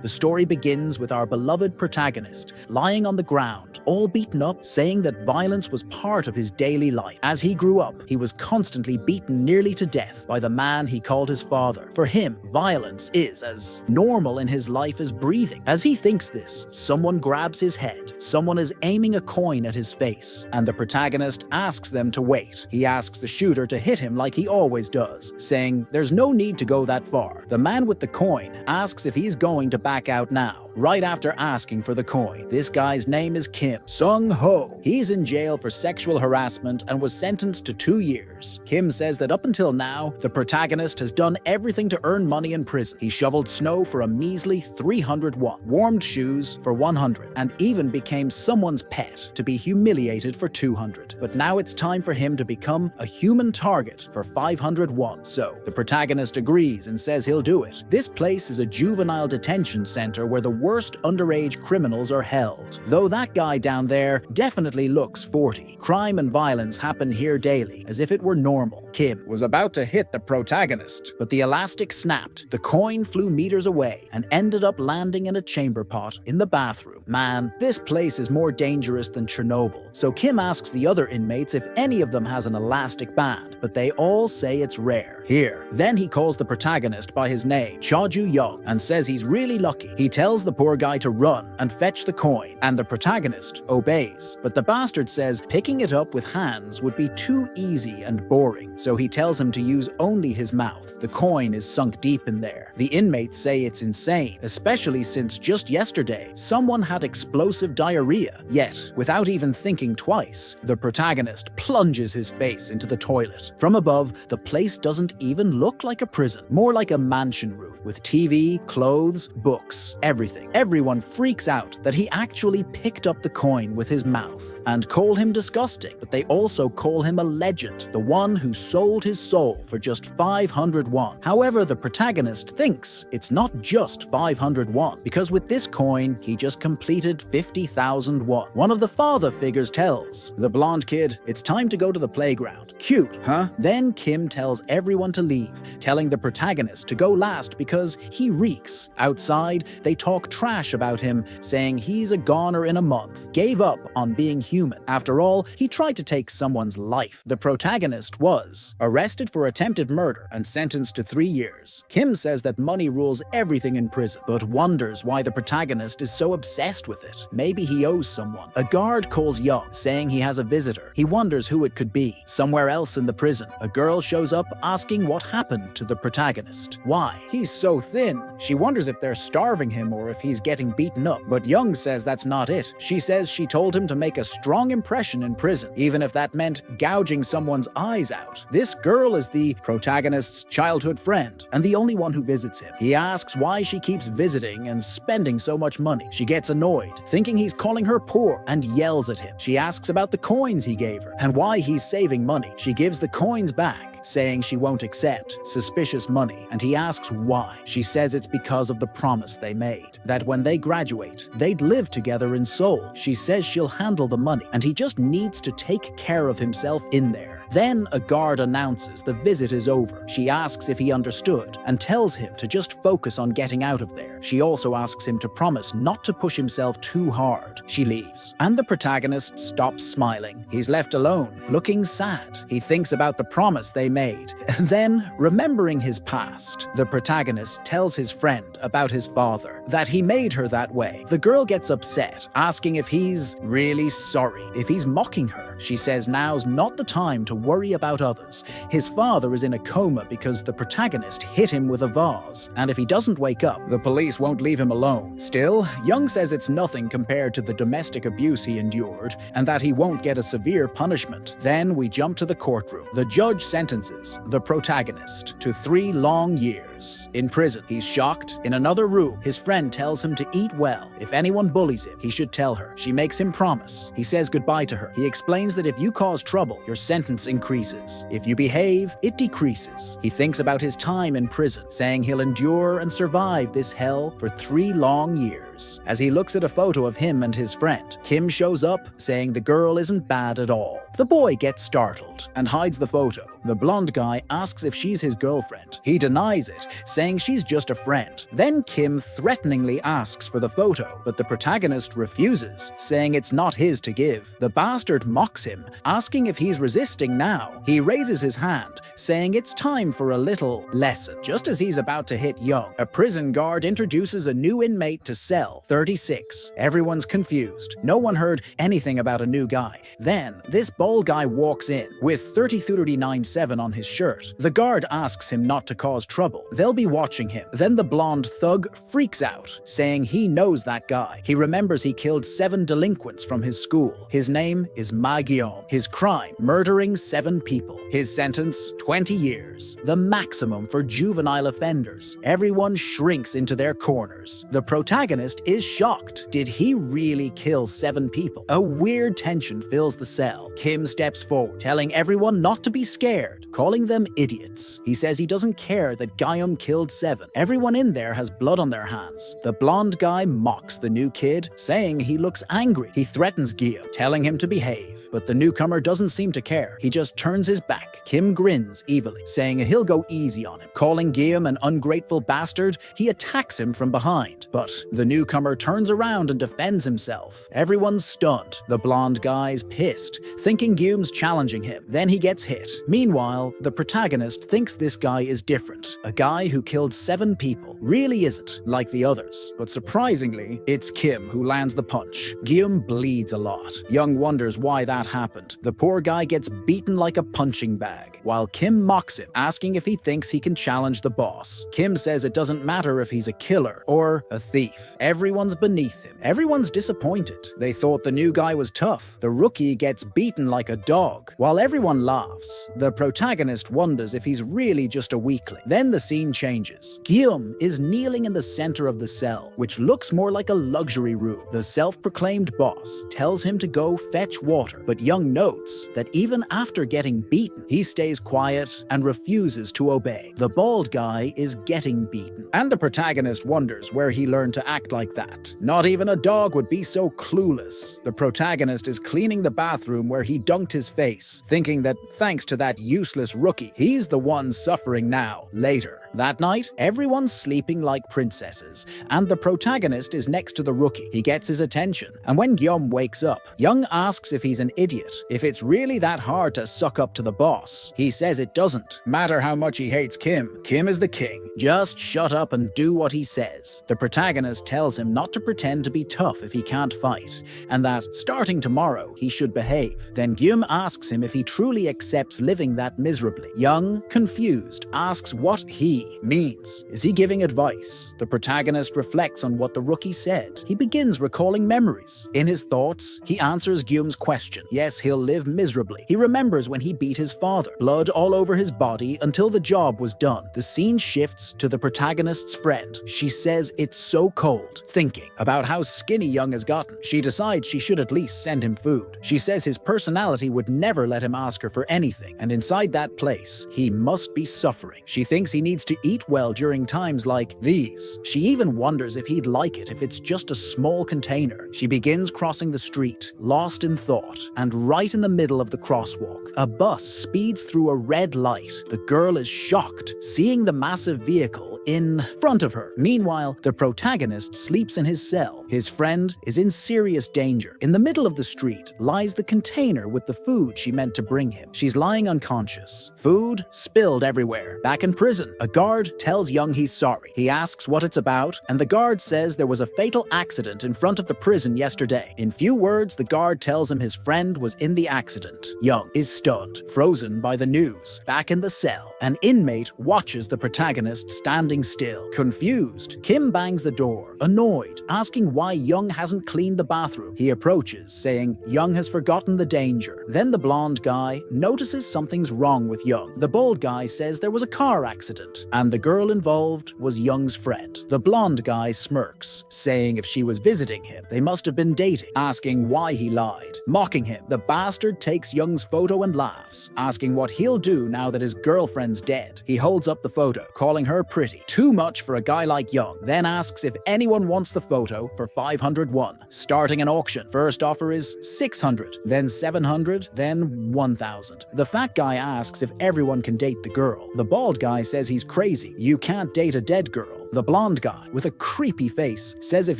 The story begins with our beloved protagonist lying on the ground, all beaten up, saying that violence was part of his daily life. As he grew up, he was constantly beaten nearly to death by the man he called his father. For him, violence is as normal in his life as breathing. As he thinks this, someone grabs his head. Someone is aiming a coin at his face, and the protagonist asks them to wait. He asks the shooter to hit him like he always does, saying, "There's no need to go that far." The man with the coin asks if he's going to back out now, right after asking for the coin. This guy's name is Kim Sung-ho. He's in jail for sexual harassment and was sentenced to 2 years. Kim says that up until now, the protagonist has done everything to earn money in prison. He shoveled snow for a measly 300 won, warmed shoes for 100, and even became someone's pet to be humiliated for 200. But now it's time for him to become a human target for 500 won. So the protagonist agrees and says he'll do it. This place is a juvenile detention center where the worst underage criminals are held. Though that guy down there definitely looks 40. Crime and violence happen here daily, as if it were normal. Kim was about to hit the protagonist, but the elastic snapped, the coin flew meters away, and ended up landing in a chamber pot in the bathroom. Man, this place is more dangerous than Chernobyl. So Kim asks the other inmates if any of them has an elastic band, but they all say it's rare. Here. Then he calls the protagonist by his name, Cha-ju Young, and says he's really lucky. He tells the poor guy to run and fetch the coin, and the protagonist obeys. But the bastard says picking it up with hands would be too easy and boring, so he tells him to use only his mouth. The coin is sunk deep in there. The inmates say it's insane, especially since just yesterday, someone had explosive diarrhea. Yet, without even thinking twice, the protagonist plunges his face into the toilet. From above, the place doesn't even look like a prison, more like a mansion room, with TV, clothes, books, everything. Everyone freaks out that he actually picked up the coin with his mouth, and call him disgusting, but they also call him a legend, the one who sold his soul for just 500 won. However, the protagonist thinks it's not just 500 won, because with this coin, he just completed 50,000 won. One of the father figures tells the blonde kid, "It's time to go to the playground." Cute, huh? Then Kim tells everyone to leave, telling the protagonist to go last because he reeks. Outside, they talk trash about him, saying he's a goner in a month, gave up on being human. After all, he tried to take someone's life. The protagonist was arrested for attempted murder and sentenced to 3 years. Kim says that money rules everything in prison, but wonders why the protagonist is so obsessed with it. Maybe he owes someone. A guard calls Young, saying he has a visitor. He wonders who it could be. Somewhere else in the prison, a girl shows up asking what happened to the protagonist. Why? He's so thin. She wonders if they're starving him or if he's getting beaten up, but Young says that's not it. She says she told him to make a strong impression in prison, even if that meant gouging someone's eyes out. This girl is the protagonist's childhood friend, and the only one who visits him. He asks why she keeps visiting and spending so much money. She gets annoyed, thinking he's calling her poor, and yells at him. She asks about the coins he gave her, and why he's saving money. She gives the coins back, saying she won't accept suspicious money, and he asks why. She says it's because of the promise they made, that when they graduate, they'd live together in Seoul. She says she'll handle the money, and he just needs to take care of himself in there. Then a guard announces the visit is over. She asks if he understood, and tells him to just focus on getting out of there. She also asks him to promise not to push himself too hard. She leaves, and the protagonist stops smiling. He's left alone, looking sad. He thinks about the promise they made. And then, remembering his past, the protagonist tells his friend about his father, that he made her that way. The girl gets upset, asking if he's really sorry, if he's mocking her. She says now's not the time to worry about others. His father is in a coma because the protagonist hit him with a vase, and if he doesn't wake up, the police won't leave him alone. Still, Young says it's nothing compared to the domestic abuse he endured, and that he won't get a severe punishment. Then we jump to the courtroom. The judge sentences the protagonist to 3 long years in prison. He's shocked. In another room, his friend tells him to eat well. If anyone bullies him, he should tell her. She makes him promise. He says goodbye to her. He explains that if you cause trouble, your sentence increases. If you behave, it decreases. He thinks about his time in prison, saying he'll endure and survive this hell for 3 long years. tears as he looks at a photo of him and his friend. Kim shows up, saying the girl isn't bad at all. The boy gets startled and hides the photo. The blonde guy asks if she's his girlfriend. He denies it, saying she's just a friend. Then Kim threateningly asks for the photo, but the protagonist refuses, saying it's not his to give. The bastard mocks him, asking if he's resisting now. He raises his hand, saying it's time for a little lesson. Just as he's about to hit Young, a prison guard introduces a new inmate to cell 36. Everyone's confused. No one heard anything about a new guy. Then, this bald guy walks in with 3039-7 on his shirt. The guard asks him not to cause trouble. They'll be watching him. Then the blonde thug freaks out, saying he knows that guy. He remembers he killed 7 delinquents from his school. His name is Ma Guillaume. His crime, murdering 7 people. His sentence, 20 years. The maximum for juvenile offenders. Everyone shrinks into their corners. The protagonist is shocked. Did he really kill 7 people? A weird tension fills the cell. Kim steps forward, telling everyone not to be scared, calling them idiots. He says he doesn't care that Guillaume killed 7. Everyone in there has blood on their hands. The blonde guy mocks the new kid, saying he looks angry. He threatens Guillaume, telling him to behave. But the newcomer doesn't seem to care. He just turns his back. Kim grins evilly, saying he'll go easy on him. Calling Guillaume an ungrateful bastard, he attacks him from behind. But the newcomer turns around and defends himself. Everyone's stunned. The blonde guy's pissed, thinking Guillaume's challenging him. Then he gets hit. Meanwhile, the protagonist thinks this guy is different. A guy who killed 7 people really isn't like the others. But surprisingly, it's Kim who lands the punch. Guillaume bleeds a lot. Young wonders why that happened. The poor guy gets beaten like a punching bag, while Kim mocks him, asking if he thinks he can challenge the boss. Kim says it doesn't matter if he's a killer or a thief. Everyone's beneath him. Everyone's disappointed. They thought the new guy was tough. The rookie gets beaten like a dog. While everyone laughs, the protagonist wonders if he's really just a weakling. Then the scene changes. Guillaume is kneeling in the center of the cell, which looks more like a luxury room. The self-proclaimed boss tells him to go fetch water, but Young notes that even after getting beaten, he stays quiet and refuses to obey. The bald guy is getting beaten, and the protagonist wonders where he learned to act like that. Not even a dog would be so clueless. The protagonist is cleaning the bathroom where he dunked his face, thinking that thanks to that useless rookie, he's the one suffering now. Later, that night, everyone's sleeping like princesses, and the protagonist is next to the rookie. He gets his attention, and when Guillaume wakes up, Young asks if he's an idiot, if it's really that hard to suck up to the boss. He says it doesn't matter how much he hates Kim. Kim is the king. Just shut up and do what he says. The protagonist tells him not to pretend to be tough if he can't fight, and that starting tomorrow, he should behave. Then Guillaume asks him if he truly accepts living that miserably. Young, confused, asks what he means. Is he giving advice? The protagonist reflects on what the rookie said. He begins recalling memories. In his thoughts, he answers Guillaume's question. Yes, he'll live miserably. He remembers when he beat his father. Blood all over his body until the job was done. The scene shifts to the protagonist's friend. She says it's so cold. Thinking about how skinny Young has gotten, she decides she should at least send him food. She says his personality would never let him ask her for anything, and inside that place, he must be suffering. She thinks he needs to eat well during times like these. She even wonders if he'd like it if it's just a small container. She begins crossing the street, lost in thought, and right in the middle of the crosswalk, a bus speeds through a red light. The girl is shocked, seeing the massive vehicle in front of her. Meanwhile, the protagonist sleeps in his cell. His friend is in serious danger. In the middle of the street lies the container with the food she meant to bring him. She's lying unconscious. Food spilled everywhere. Back in prison, a guard tells Young he's sorry. He asks what it's about, and the guard says there was a fatal accident in front of the prison yesterday. In few words, the guard tells him his friend was in the accident. Young is stunned, frozen by the news. Back in the cell, an inmate watches the protagonist standing still. Confused, Kim bangs the door, annoyed, asking why Young hasn't cleaned the bathroom. He approaches, saying Young has forgotten the danger. Then the blonde guy notices something's wrong with Young. The bald guy says there was a car accident, and the girl involved was Young's friend. The blonde guy smirks, saying if she was visiting him, they must have been dating, asking why he lied. Mocking him, the bastard takes Young's photo and laughs, asking what he'll do now that his girlfriend's Violence dead. He holds up the photo, calling her pretty. Too much for a guy like Young, then asks if anyone wants the photo for 501. Starting an auction. First offer is 600, then 700, then 1,000. The fat guy asks if everyone can date the girl. The bald guy says he's crazy. You can't date a dead girl. The blonde guy, with a creepy face, says if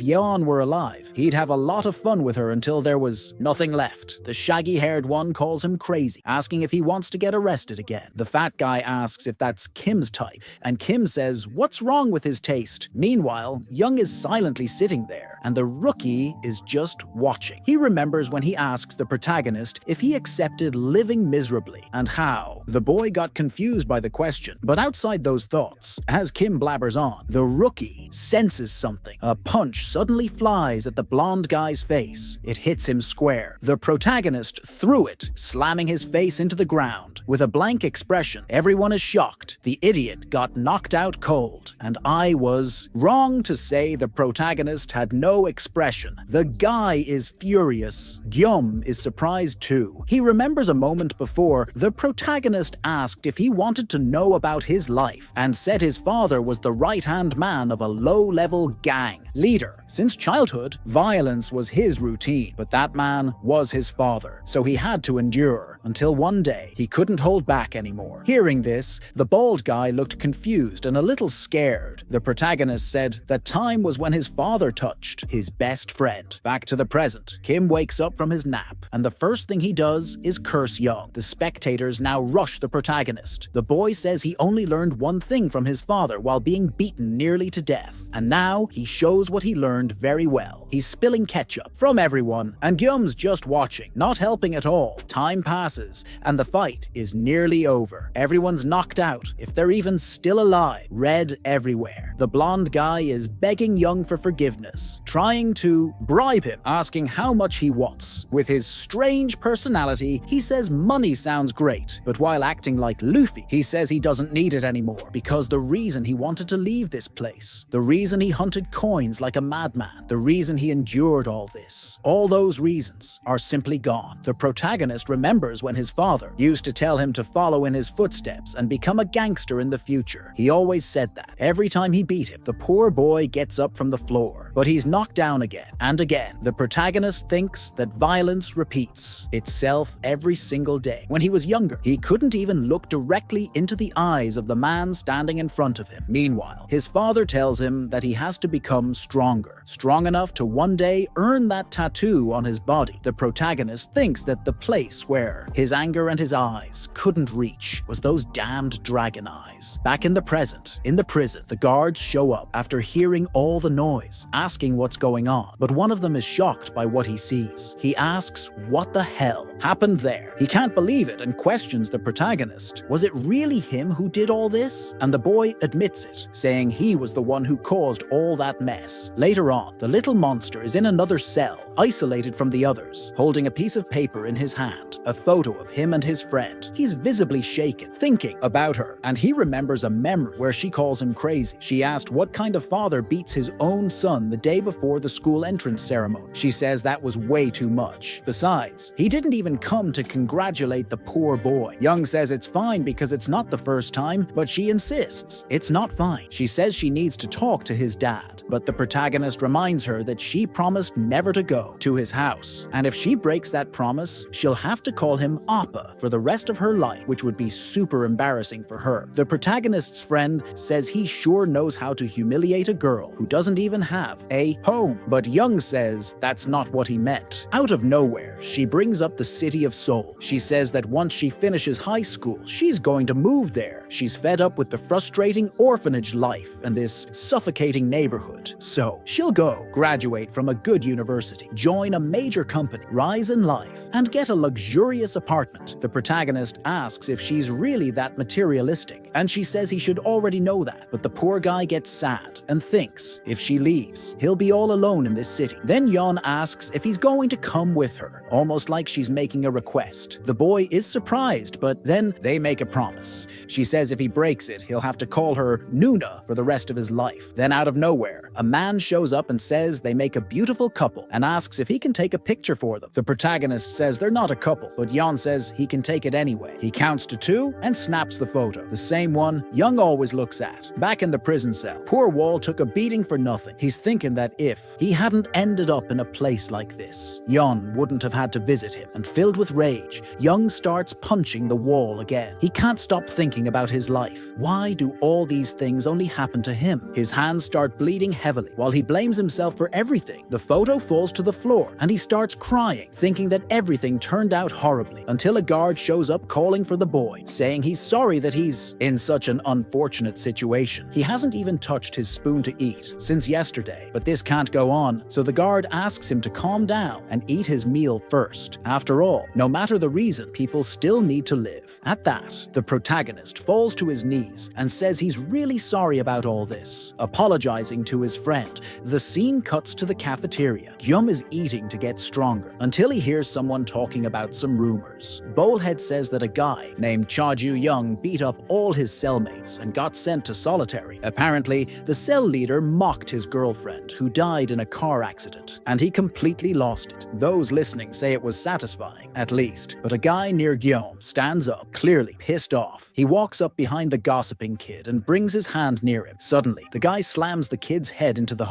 Yeon were alive, he'd have a lot of fun with her until there was nothing left. The shaggy-haired one calls him crazy, asking if he wants to get arrested again. The fat guy asks if that's Kim's type, and Kim says what's wrong with his taste. Meanwhile, Young is silently sitting there, and the rookie is just watching. He remembers when he asked the protagonist if he accepted living miserably, and how. The boy got confused by the question, but outside those thoughts, as Kim blabbers on, the rookie senses something. A punch suddenly flies at the blonde guy's face. It hits him square. The protagonist threw it, slamming his face into the ground. With a blank expression, everyone is shocked. The idiot got knocked out cold, and I was wrong to say the protagonist had no expression. The guy is furious. Gyum is surprised too. He remembers a moment before, the protagonist asked if he wanted to know about his life, and said his father was the right-hand man of a low-level gang leader. Since childhood, violence was his routine, but that man was his father, so he had to endure until one day he couldn't hold back anymore. Hearing this, the bald guy looked confused and a little scared. The protagonist said that time was when his father touched his best friend. Back to the present, Kim wakes up from his nap, and the first thing he does is curse Young. The spectators now rush the protagonist. The boy says he only learned one thing from his father while being beaten nearly to death, and now he shows what he learned very well. He's spilling ketchup from everyone, and Gyum's just watching, not helping at all. Time passes, and the fight is nearly over. Everyone's knocked out, if they're even still alive. Red everywhere. The blonde guy is begging Young for forgiveness, trying to bribe him, asking how much he wants. With his strange personality, he says money sounds great, but while acting like Luffy, he says he doesn't need it anymore because the reason he wanted to leave this place, the reason he hunted coins like a madman, the reason he endured all this, all those reasons are simply gone. The protagonist remembers when his father used to tell him to follow in his footsteps and become a gangster in the future. He always said that. Every time he beat him, the poor boy gets up from the floor, but he's knocked down again and again. The protagonist thinks that violence repeats itself every single day. When he was younger, he couldn't even look directly into the eyes of the man standing in front of him. Meanwhile, his father tells him that he has to become stronger, strong enough to one day earn that tattoo on his body. The protagonist thinks that the place where his anger and his eyes couldn't reach was those damned dragon eyes. Back in the present, in the prison, the guards show up after hearing all the noise, asking what's going on, but one of them is shocked by what he sees. He asks what the hell happened there. He can't believe it and questions the protagonist. Was it really him who did all this? And the boy admits it, saying he was the one who caused all that mess. Later on, the little monster is in another cell, isolated from the others, holding a piece of paper in his hand, a photo of him and his friend. He's visibly shaken, thinking about her, and he remembers a memory where she calls him crazy. She asked what kind of father beats his own son the day before the school entrance ceremony. She says that was way too much. Besides, he didn't even come to congratulate the poor boy. Young says it's fine because it's not the first time, but she insists it's not fine. She says she needs to talk to his dad, but the protagonist reminds her that she promised never to go to his house, and if she breaks that promise, she'll have to call him Appa for the rest of her life, which would be super embarrassing for her. The protagonist's friend says he sure knows how to humiliate a girl who doesn't even have a home, but Young says that's not what he meant. Out of nowhere, she brings up the city of Seoul. She says that once she finishes high school, she's going to move there. She's fed up with the frustrating orphanage life and this suffocating neighborhood. So she'll go, graduate from a good university, join a major company, rise in life, and get a luxurious apartment. The protagonist asks if she's really that materialistic, and she says he should already know that, but the poor guy gets sad and thinks if she leaves, he'll be all alone in this city. Then Yeon asks if he's going to come with her, almost like she's making a request. The boy is surprised, but then they make a promise. She says if he breaks it, he'll have to call her Nuna for the rest of his life. Then out of nowhere, a man shows up and says they make a beautiful couple and asks asks if he can take a picture for them. The protagonist says they're not a couple, but Yeon says he can take it anyway. He counts to 2 and snaps the photo, the same one Young always looks at. Back in the prison cell, poor Wall took a beating for nothing. He's thinking that if he hadn't ended up in a place like this, Yeon wouldn't have had to visit him. And filled with rage, Young starts punching the wall again. He can't stop thinking about his life. Why do all these things only happen to him? His hands start bleeding heavily while he blames himself for everything. The photo falls to the floor and he starts crying, thinking that everything turned out horribly, until a guard shows up calling for the boy, saying he's sorry that he's in such an unfortunate situation. He hasn't even touched his spoon to eat since yesterday, but this can't go on, so the guard asks him to calm down and eat his meal first. After all, no matter the reason, people still need to live. At that, the protagonist falls to his knees and says he's really sorry about all this, apologizing to his friend. The scene cuts to the cafeteria. Gyum is eating to get stronger until he hears someone talking about some rumors. Bowlhead says that a guy named Cha Ju-young beat up all his cellmates and got sent to solitary. Apparently, the cell leader mocked his girlfriend, who died in a car accident, and he completely lost it. Those listening say it was satisfying, at least. But a guy near Guillaume stands up, clearly pissed off. He walks up behind the gossiping kid and brings his hand near him. Suddenly, the guy slams the kid's head into the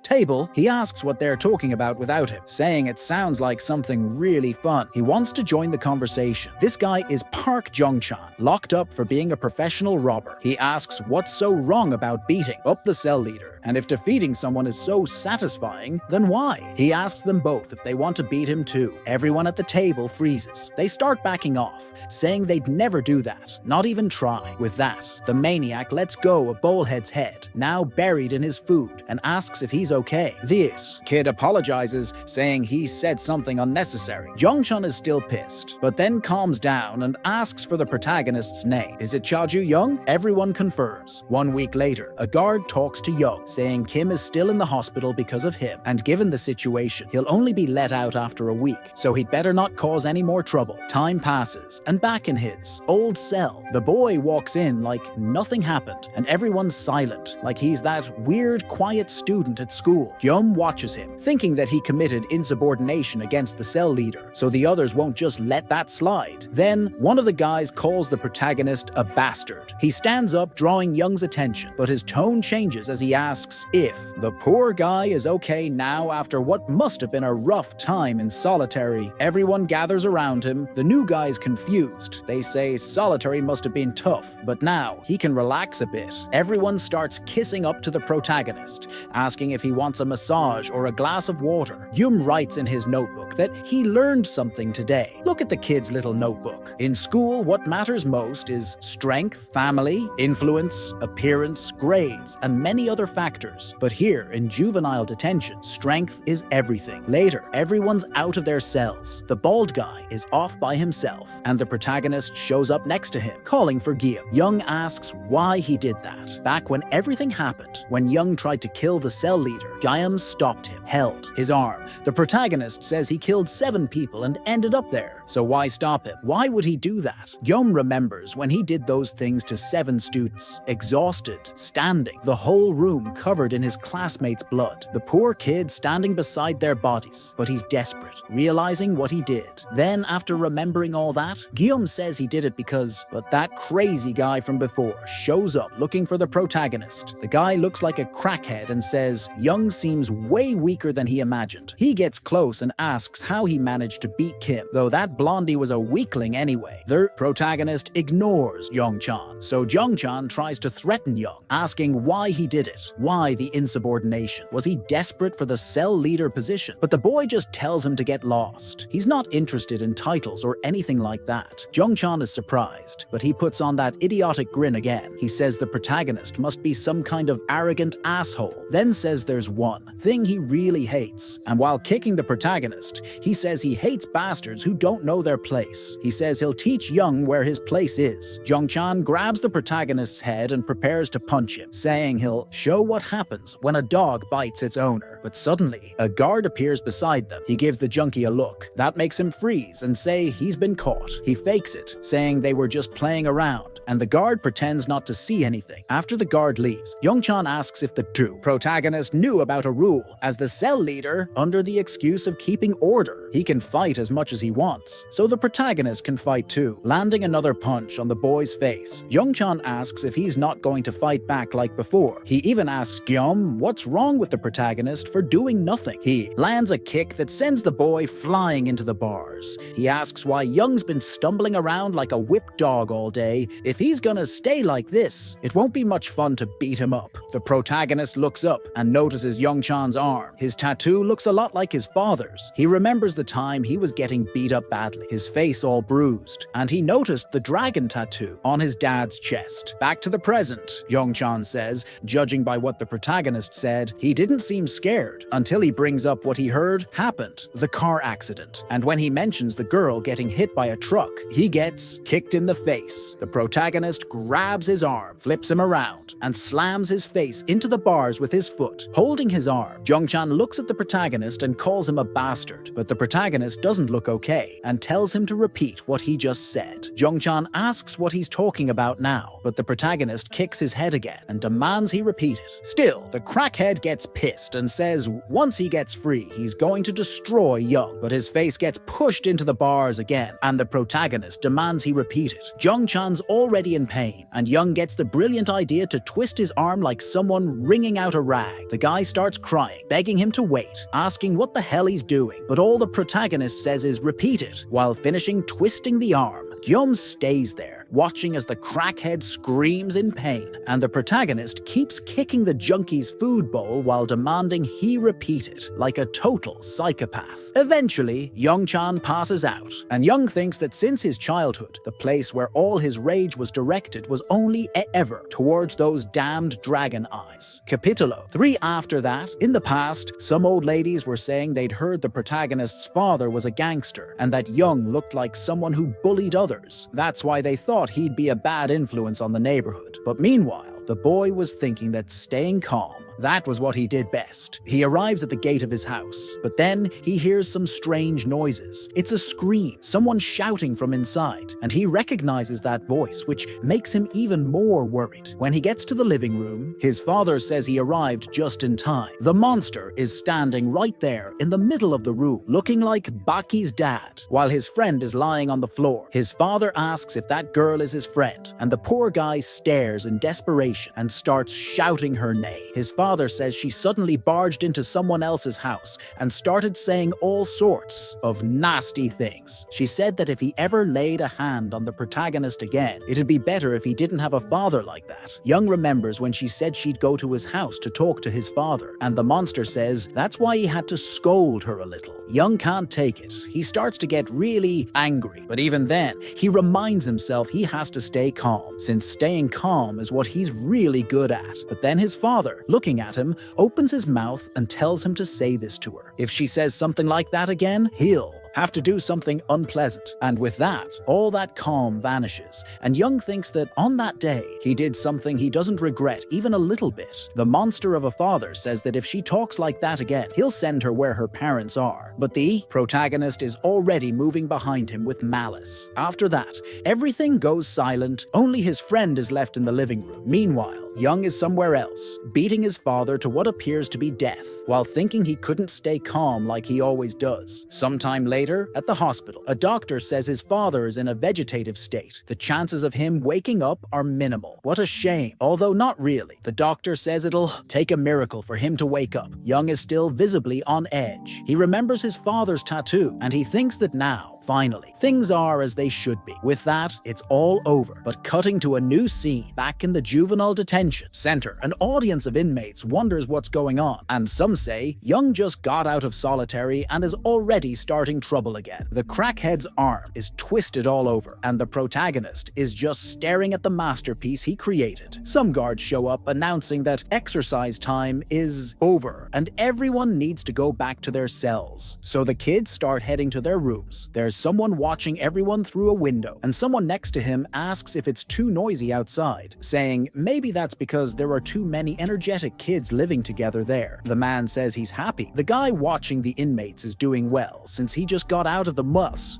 table. He asks what they're talking about without him, saying it sounds like something really fun. He wants to join the conversation. This guy is Park Jung-chan, locked up for being a professional robber. He asks what's so wrong about beating up the cell leader, and if defeating someone is so satisfying, then why? He asks them both if they want to beat him too. Everyone at the table freezes. They start backing off, saying they'd never do that, not even try. With that, the maniac lets go of Bowlhead's head, now buried in his food, and asks if he's okay. This kid apologizes, saying he said something unnecessary. Jung-chun is still pissed, but then calms down and asks for the protagonist's name. Is it Cha Ju-young? Everyone confirms. 1 week later, a guard talks to Young, saying Kim is still in the hospital because of him, and given the situation, he'll only be let out after a week, so he'd better not cause any more trouble. Time passes, and back in his old cell, the boy walks in like nothing happened, and everyone's silent, like he's that weird, quiet student at school. Gyum watches him, thinking that he committed insubordination against the cell leader, so the others won't just let that slide. Then, one of the guys calls the protagonist a bastard. He stands up, drawing Young's attention, but his tone changes as he asks if the poor guy is okay now after what must have been a rough time in solitary. Everyone gathers around him. The new guy's confused. They say solitary must have been tough, but now he can relax a bit. Everyone starts kissing up to the protagonist, asking if he wants a massage or a glass of water. Yum writes in his notebook that he learned something today. Look at the kid's little notebook. In school, what matters most is strength, family, influence, appearance, grades, and many other factors. But here, in juvenile detention, strength is everything. Later, everyone's out of their cells. The bald guy is off by himself, and the protagonist shows up next to him, calling for Guillaume. Young asks why he did that. Back when everything happened, when Young tried to kill the cell leader, Guillaume stopped him, held his arm. The protagonist says he killed 7 people and ended up there, so why stop him? Why would he do that? Guillaume remembers when he did those things to 7 students, exhausted, standing, the whole room covered in his classmates' blood. The poor kid standing beside their bodies, but he's desperate, realizing what he did. Then, after remembering all that, Guillaume says he did it because, but that crazy guy from before shows up looking for the protagonist. The guy looks like a crackhead and says Young seems way weaker than he imagined. He gets close and asks how he managed to beat Kim, though that blondie was a weakling anyway. The protagonist ignores Jung-chan, so Jung-chan tries to threaten Young, asking why he did it. Why the insubordination? Was he desperate for the cell leader position? But the boy just tells him to get lost. He's not interested in titles or anything like that. Jung-chan is surprised, but he puts on that idiotic grin again. He says the protagonist must be some kind of arrogant asshole, then says there's one thing he really hates. And while kicking the protagonist, he says he hates bastards who don't know their place. He says he'll teach Young where his place is. Jung-chan grabs the protagonist's head and prepares to punch him, saying he'll show what happens when a dog bites its owner. But suddenly, a guard appears beside them. He gives the junkie a look. That makes him freeze and say he's been caught. He fakes it, saying they were just playing around, and the guard pretends not to see anything. After the guard leaves, Young-chan asks if the true protagonist knew about a rule. As the cell leader, under the excuse of keeping order, he can fight as much as he wants, so the protagonist can fight too. Landing another punch on the boy's face, Young-chan asks if he's not going to fight back like before. He even asks Gyum what's wrong with the protagonist for doing nothing. He lands a kick that sends the boy flying into the bars. He asks why Young's been stumbling around like a whipped dog all day. If he's gonna stay like this, it won't be much fun to beat him up. The protagonist looks up and notices Young-chan's arm. His tattoo looks a lot like his father's. He remembers the time he was getting beat up badly, his face all bruised, and he noticed the dragon tattoo on his dad's chest. Back to the present, Young-chan says. Judging by what the protagonist said, he didn't seem scared until he brings up what he heard happened, the car accident. And when he mentions the girl getting hit by a truck, he gets kicked in the face. The protagonist grabs his arm, flips him around, and slams his face into the bars with his foot. Holding his arm, Young-chan looks at the protagonist and calls him a bastard, but the protagonist doesn't look okay and tells him to repeat what he just said. Young-chan asks what he's talking about now, but the protagonist kicks his head again and demands he repeat it. Still, the crackhead gets pissed and says once he gets free, he's going to destroy Young, but his face gets pushed into the bars again, and the protagonist demands he repeat it. Young-chan's already in pain, and Young gets the brilliant idea to twist his arm like someone wringing out a rag. The guy starts crying, begging him to wait, asking what the hell he's doing, but all the protagonist says is repeat it. While finishing twisting the arm, Gyum stays there, watching as the crackhead screams in pain, and the protagonist keeps kicking the junkie's food bowl while demanding he repeat it, like a total psychopath. Eventually, Young-chan passes out, and Young thinks that since his childhood, the place where all his rage was directed was only ever towards those damned dragon eyes. Capitulo 3. After that, in the past, some old ladies were saying they'd heard the protagonist's father was a gangster, and that Young looked like someone who bullied others. That's why they thought he'd be a bad influence on the neighborhood. But meanwhile, the boy was thinking that staying calm, that was what he did best. He arrives at the gate of his house, but then he hears some strange noises. It's a scream, someone shouting from inside, and he recognizes that voice, which makes him even more worried. When he gets to the living room, his father says he arrived just in time. The monster is standing right there in the middle of the room, looking like Baki's dad, while his friend is lying on the floor. His father asks if that girl is his friend, and the poor guy stares in desperation and starts shouting her name. His father says she suddenly barged into someone else's house and started saying all sorts of nasty things. She said that if he ever laid a hand on the protagonist again, it'd be better if he didn't have a father like that. Young remembers when she said she'd go to his house to talk to his father, and the monster says that's why he had to scold her a little. Young can't take it. He starts to get really angry, but even then, he reminds himself he has to stay calm, since staying calm is what he's really good at. But then his father, looking at him, opens his mouth and tells him to say this to her. If she says something like that again, he'll have to do something unpleasant. And with that, all that calm vanishes, and Young thinks that on that day, he did something he doesn't regret even a little bit. The monster of a father says that if she talks like that again, he'll send her where her parents are. But the protagonist is already moving behind him with malice. After that, everything goes silent, only his friend is left in the living room. Meanwhile, Young is somewhere else, beating his father to what appears to be death, while thinking he couldn't stay calm like he always does. Sometime later, at the hospital, a doctor says his father is in a vegetative state. The chances of him waking up are minimal. What a shame, although not really. The doctor says it'll take a miracle for him to wake up. Young is still visibly on edge. He remembers his father's tattoo, and he thinks that now, finally, things are as they should be. With that, it's all over. But cutting to a new scene back in the Juvenile Detention Center, an audience of inmates wonders what's going on, and some say Young just got out of solitary and is already starting trouble again. The crackhead's arm is twisted all over, and the protagonist is just staring at the masterpiece he created. Some guards show up announcing that exercise time is over, and everyone needs to go back to their cells. So the kids start heading to their rooms. There's There's someone watching everyone through a window, and someone next to him asks if it's too noisy outside, saying maybe that's because there are too many energetic kids living together there. The man says he's happy. The guy watching the inmates is doing well since he just got out of the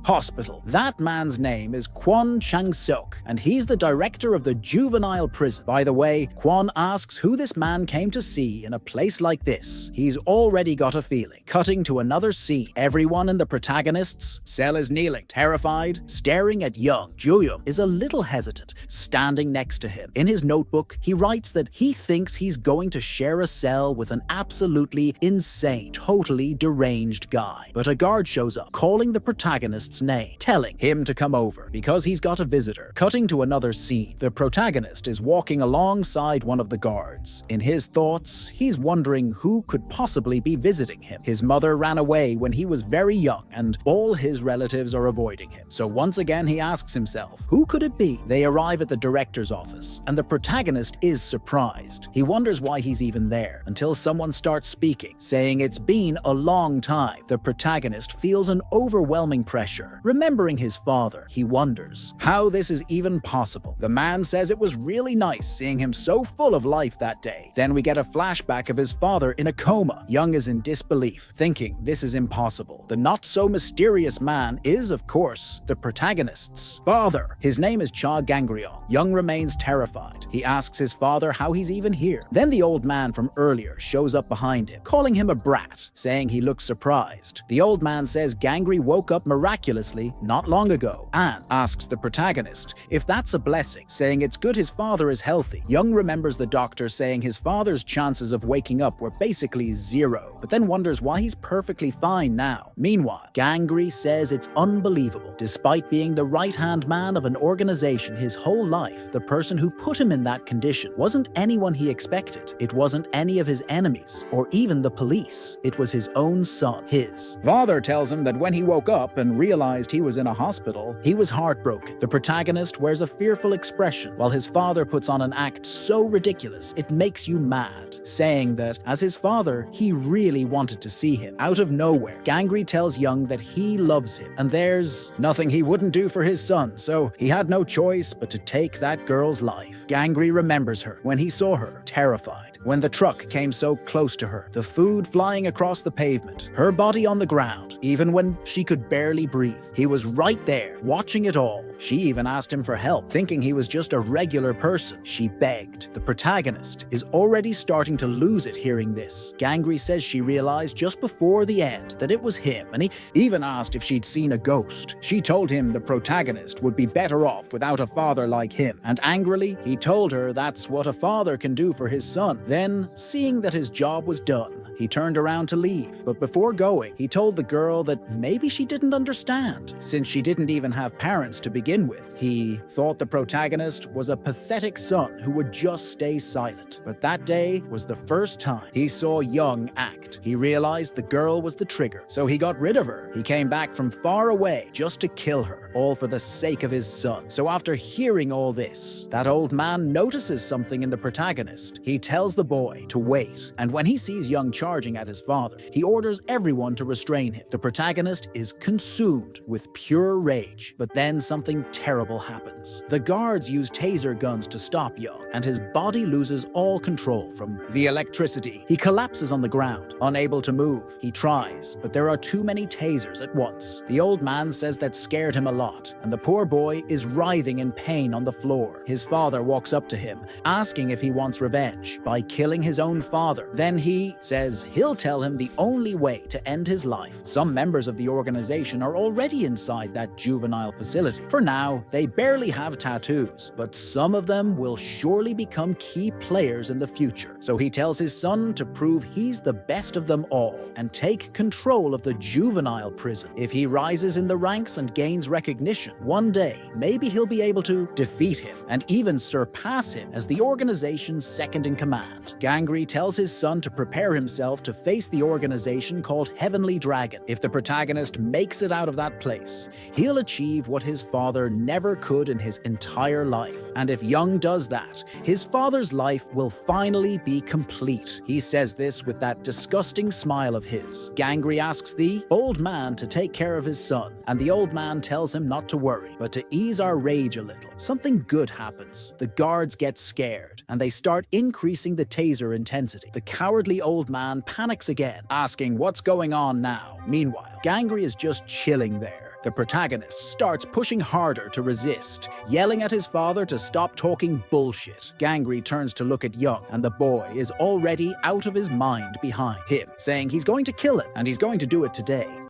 hospital. That man's name is Kwon Chang-sok, and he's the director of the juvenile prison. By the way, Kwon asks who this man came to see in a place like this. He's already got a feeling. Cutting to another scene. Everyone in the protagonist's cell is kneeling, terrified, staring at young. Juyum is a little hesitant, standing next to him. In his notebook, he writes that he thinks he's going to share a cell with an absolutely insane, totally deranged guy. But a guard shows up, calling the protagonist's name, telling him to come over because he's got a visitor. Cutting to another scene. The protagonist is walking alongside one of the guards. In his thoughts, he's wondering who could possibly be visiting him. His mother ran away when he was very young, and all his relatives are avoiding him. So once again, he asks himself, who could it be? They arrive at the director's office, and the protagonist is surprised. He wonders why he's even there, until someone starts speaking, saying it's been a long time. The protagonist feels an overwhelming pressure. Remembering his father, he wonders how this is even possible. The man says it was really nice seeing him so full of life that day. Then we get a flashback of his father in a coma. Young is in disbelief, thinking this is impossible. The not-so-mysterious man is, of course, the protagonist's father. His name is Cha Gangryong. Young remains terrified. He asks his father how he's even here. Then the old man from earlier shows up behind him, calling him a brat, saying he looks surprised. The old man says Gangry woke up miraculously not long ago, and asks the protagonist if that's a blessing, saying it's good his father is healthy. Young remembers the doctor saying his father's chances of waking up were basically zero, but then wonders why he's perfectly fine now. Meanwhile, Gangry says it's unbelievable. Despite being the right-hand man of an organization his whole life, the person who put him in that condition wasn't anyone he expected. It wasn't any of his enemies, or even the police. It was his own son. His father tells him that when he woke up and realized he was in a hospital, he was heartbroken. The protagonist wears a fearful expression, while his father puts on an act so ridiculous it makes you mad, saying that as his father, he really wanted to see him. Out of nowhere, Gangry tells Young that he loves him, and there's nothing he wouldn't do for his son, so he had no choice but to take that girl's life. Gangry remembers her when he saw her, terrified. When the truck came so close to her, the food flying across the pavement, her body on the ground, even when she could barely breathe. He was right there, watching it all. She even asked him for help, thinking he was just a regular person. She begged. The protagonist is already starting to lose it hearing this. Gangry says she realized just before the end that it was him, and he even asked if she'd seen a ghost. She told him the protagonist would be better off without a father like him, and angrily, he told her that's what a father can do for his son. Then, seeing that his job was done, he turned around to leave, but before going, he told the girl that maybe she didn't understand, since she didn't even have parents to begin with. He thought the protagonist was a pathetic son who would just stay silent. But that day was the first time he saw Young act. He realized the girl was the trigger, so he got rid of her. He came back from far away just to kill her, all for the sake of his son. So after hearing all this, that old man notices something in the protagonist. He tells the boy to wait, and when he sees Young charging at his father, he orders everyone to restrain him. The protagonist is consumed with pure rage, but then something terrible happens. The guards use taser guns to stop Young, and his body loses all control from the electricity. He collapses on the ground, unable to move. He tries, but there are too many tasers at once. The old man says that scared him a lot, and the poor boy is writhing in pain on the floor. His father walks up to him, asking if he wants revenge by killing his own father. Then he says he'll tell him the only way to end his life. Some members of the organization are already inside that juvenile facility. For now, they barely have tattoos, but some of them will surely become key players in the future. So he tells his son to prove he's the best of them all and take control of the juvenile prison. If he rises in the ranks and gains recognition, one day maybe he'll be able to defeat him and even surpass him as the organization's second in command. Gangry tells his son to prepare himself himself to face the organization called Heavenly Dragon. If the protagonist makes it out of that place, he'll achieve what his father never could in his entire life. And if Young does that, his father's life will finally be complete. He says this with that disgusting smile of his. Gangry asks the old man to take care of his son, and the old man tells him not to worry, but to ease our rage a little. Something good happens. The guards get scared, and they start increasing the taser intensity. The cowardly old man panics again, asking what's going on now. Meanwhile, Gangry is just chilling there. The protagonist starts pushing harder to resist, yelling at his father to stop talking bullshit. Gangry turns to look at Young, and the boy is already out of his mind behind him, saying he's going to kill him, and he's going to do it today.